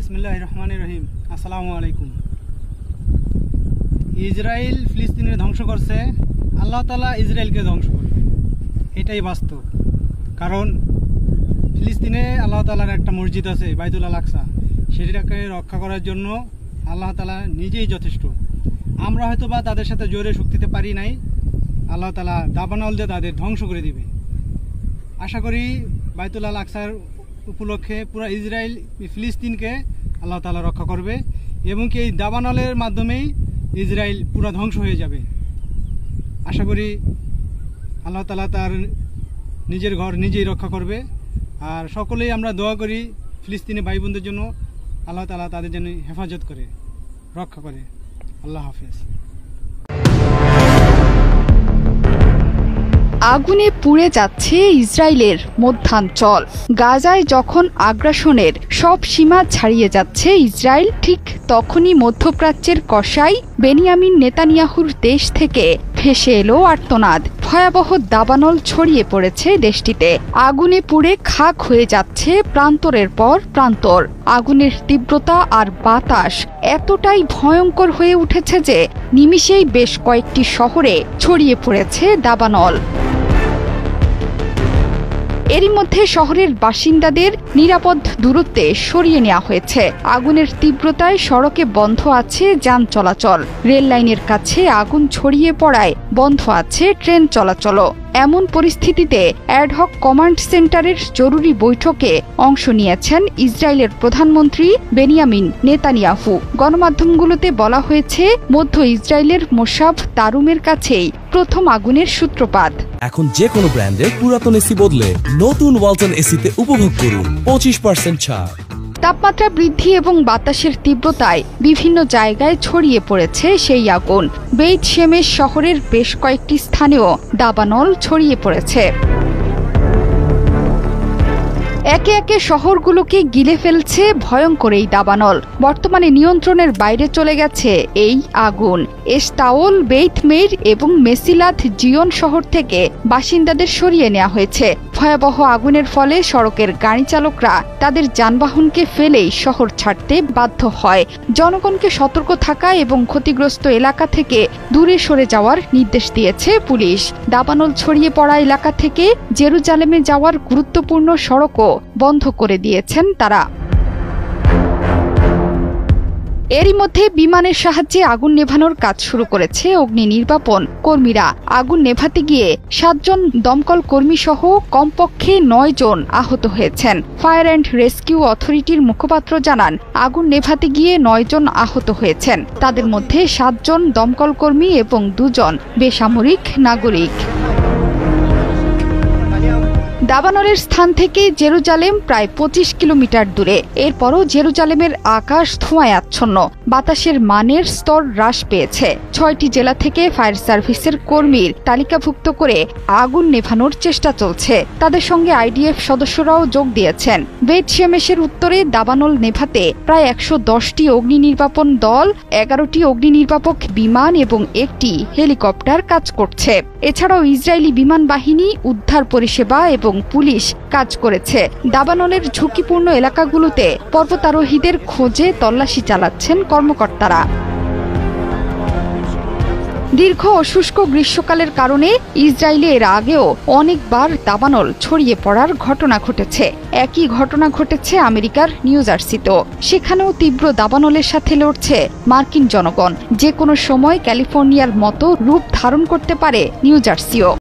বিসমিল্লাহির রহমানির রহিম। আসসালামু আলাইকুম। ইসরায়েল ফিলিস্তিনের ধ্বংস করছে, আল্লাহ তাআলা ইসরায়েলকে ধ্বংস করবে, এটাই বাস্তব। কারণ ফিলিস্তিনে আল্লাহ তাআলার একটা মসজিদ আছে, বাইতুল আকসা, সেটাকে রক্ষা করার জন্য আল্লাহ তাআলা নিজেই যথেষ্ট। আমরা হয়তো বা তাদের সাথে জোরে শক্তিতে পারি নাই, আল্লাহ তাআলা দাবানল দিয়ে তাদের ধ্বংস করে দিবে। আশা করি বাইতুল আকসার উপলক্ষে পুরো ইসরায়েল ফিলিস্তিনকে আল্লাহ তাআলা রক্ষা করবে এবং কি এই দাবানলের মাধ্যমেই ইসরায়েল পুরো ধ্বংস হয়ে যাবে। আশা করি আল্লাহ তাআলা তার নিজের ঘর নিজেই রক্ষা করবে। আর সকলেই আমরা দোয়া করি ফিলিস্তিনি ভাই বোনদের জন্য, আল্লাহ তাআলা তাদের জন্য হেফাজত করে, রক্ষা করে। আল্লাহ হাফেজ। আগুনে পুড়ে যাচ্ছে ইসরায়েলের মধ্যাঞ্চল। গাজায় যখন আগ্রাসনের সব সীমা ছাড়িয়ে যাচ্ছে ইসরায়েল, ঠিক তখনই মধ্যপ্রাচ্যের কসাই বেনিয়ামিন নেতানিয়াহুর দেশ থেকে ভেসে এলো আর্তনাদ। ভয়াবহ দাবানল ছড়িয়ে পড়েছে দেশটিতে। আগুনে পুড়ে খাক হয়ে যাচ্ছে প্রান্তরের পর প্রান্তর। আগুনের তীব্রতা আর বাতাস এতটাই ভয়ঙ্কর হয়ে উঠেছে যে নিমিষেই বেশ কয়েকটি শহরে ছড়িয়ে পড়েছে দাবানল। এরই মধ্যে শহরের বাসিন্দাদের নিরাপদ দূরত্বে সরিয়ে নেওয়া হয়েছে। আগুনের তীব্রতায় সড়কে বন্ধ আছে যান চলাচল। রেল লাইনের কাছে আগুন ছড়িয়ে পড়ায় বন্ধ আছে ট্রেন চলাচলও। এমন পরিস্থিতিতে অ্যাডহক কমান্ড সেন্টারের জরুরি বৈঠকে অংশ নিয়েছেন ইসরায়েলের প্রধানমন্ত্রী বেনিয়ামিন নেতানিয়াহু। গণমাধ্যমগুলোতে বলা হয়েছে, মধ্য ইসরায়েলের মোসাব তারুমের কাছেই প্রথম আগুনের সূত্রপাত। এখন যে কোনো ব্র্যান্ডের পুরাতন এসি বদলে নতুন ওয়ালটন এসিতে উপভোগ করুন 25% ছাড়। তাপমাত্রা বৃদ্ধি এবং বাতাসের তীব্রতায় বিভিন্ন জায়গায় ছড়িয়ে পড়েছে সেই আগুন। বেইত শেমেশ শহরের বেশ কয়েকটি স্থানেও দাবানল ছড়িয়ে পড়েছে। একে একে শহরগুলোকে গিলে ফেলছে ভয়ঙ্কর এই দাবানল। বর্তমানে নিয়ন্ত্রণের বাইরে চলে গেছে এই আগুন। এস্তাওল, বেইত মেইর এবং মেসিলাথ জিয়ন শহর থেকে বাসিন্দাদের সরিয়ে নেওয়া হয়েছে। ভয়াবহ আগুনের ফলে সড়কের গাড়ি চালকরা তাদের যানবাহনকে ফেলেই শহর ছাড়তে বাধ্য হয়। জনগণকে সতর্ক থাকা এবং ক্ষতিগ্রস্ত এলাকা থেকে দূরে সরে যাওয়ার নির্দেশ দিয়েছে পুলিশ। দাবানল ছড়িয়ে পড়া এলাকা থেকে জেরুজালেমে যাওয়ার গুরুত্বপূর্ণ সড়কও বন্ধ করে দিয়েছেন তারা। এরই মধ্যে বিমানের সাহায্যে আগুন নেভানোর কাজ শুরু করেছে অগ্নি নির্বাপন কর্মীরা। আগুন নেভাতে গিয়ে 7 জন দমকল কর্মী সহ কমপক্ষে 9 জন আহত হয়েছেন। ফায়ার অ্যান্ড রেস্কিউ অথরিটির মুখপাত্র জানান, আগুন নেভাতে গিয়ে 9 জন আহত হয়েছেন। তাদের মধ্যে 7 জন দমকল কর্মী এবং 2 জন বেসামরিক নাগরিক। দাবানলের স্থান থেকে জেরুজালেম প্রায় 25 কিলোমিটার দূরে। এরপরও জেরুজালেমের আকাশ ধোঁয়ায় আচ্ছন্ন। বাতাসের মানের স্তর হ্রাস পেয়েছে। 6টি জেলা থেকে ফায়ার সার্ভিসের কর্মীর তালিকাভুক্ত করে আগুন নেভানোর চেষ্টা চলছে। তাদের সঙ্গে আইডিএফ সদস্যরাও যোগ দিয়েছেন। বেইত শেমেশের উত্তরে দাবানল নেভাতে প্রায় 110টি অগ্নি নির্বাপন দল, 11টি অগ্নি নির্বাপক বিমান এবং 1টি হেলিকপ্টার কাজ করছে। এছাড়াও ইসরায়েলি বিমান বাহিনী, উদ্ধার পরিষেবা এবং পুলিশ কাজ করেছে। দাবানলের ঝুঁকিপূর্ণ এলাকাগুলোতে পর্বতারোহীদের খোঁজে তল্লাশি চালাচ্ছেন কর্মকর্তারা। দীর্ঘ ও শুষ্ক গ্রীষ্মকালের কারণে ইসরায়েলে এর আগেও অনেকবার দাবানল ছড়িয়ে পড়ার ঘটনা ঘটেছে। একই ঘটনা ঘটেছে আমেরিকার নিউ জার্সিতেও। সেখানেও তীব্র দাবানলের সাথে লড়ছে মার্কিন জনগণ। যে কোনো সময় ক্যালিফোর্নিয়ার মতো রূপ ধারণ করতে পারে নিউ জার্সিও।